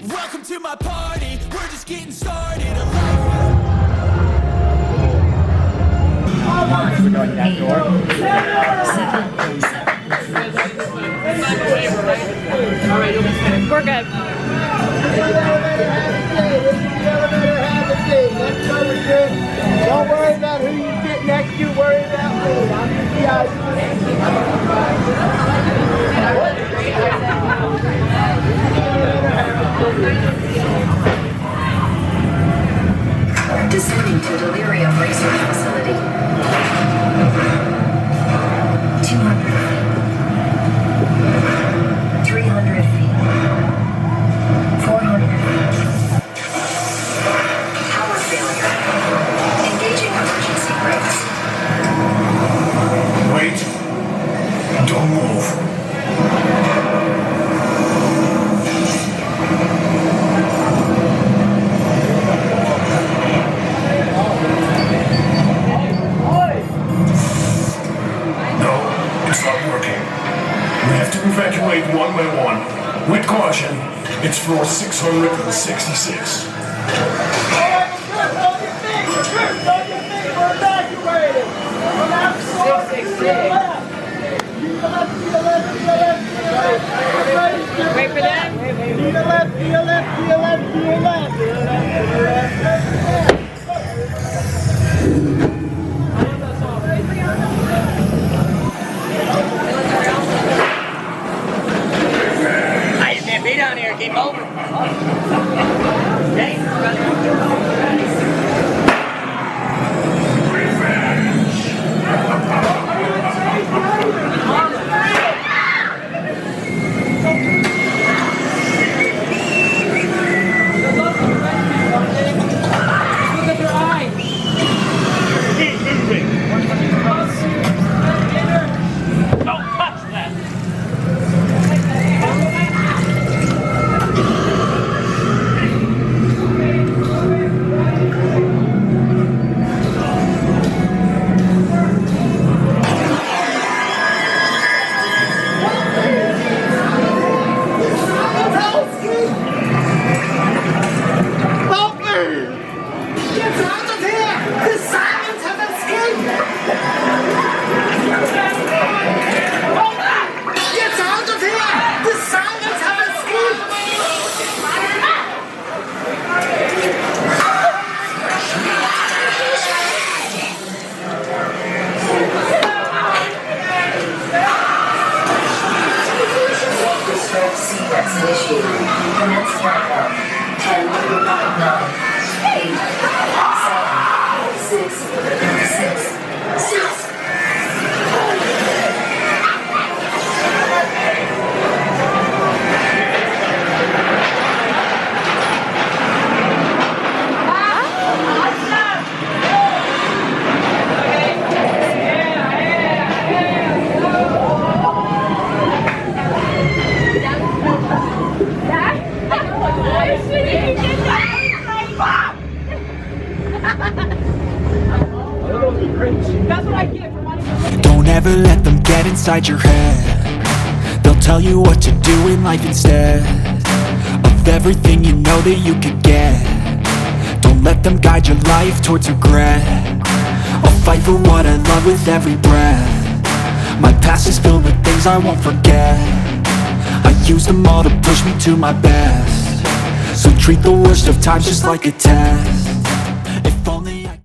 Welcome to my party, we're just getting started. We're going that door. We're good. Don't worry about who you sit next to, worry about me. I'm Descending to Delerium Research Facility. 200 feet. 300 feet. 400 feet. Power failure. Engaging emergency brakes. Wait. Don't move. Evacuate one by one. With caution, it's floor 666. Alright, we're evacuated. We're now 666. Wait for them. To your left, to your left, to your left, to your left. Be down here, keep over. Look at your eyes. Keep moving. Don't touch that. Initiated. Commence countdown. 10, 9, 8, 7, 6, 6. Don't ever let them get inside your head. They'll tell you what to do in life instead of everything you know that you could get. Don't let them guide your life towards regret. I'll fight for what I love with every breath. My past is filled with things I won't forget. I use them all to push me to my best. So treat the worst of times just like a test.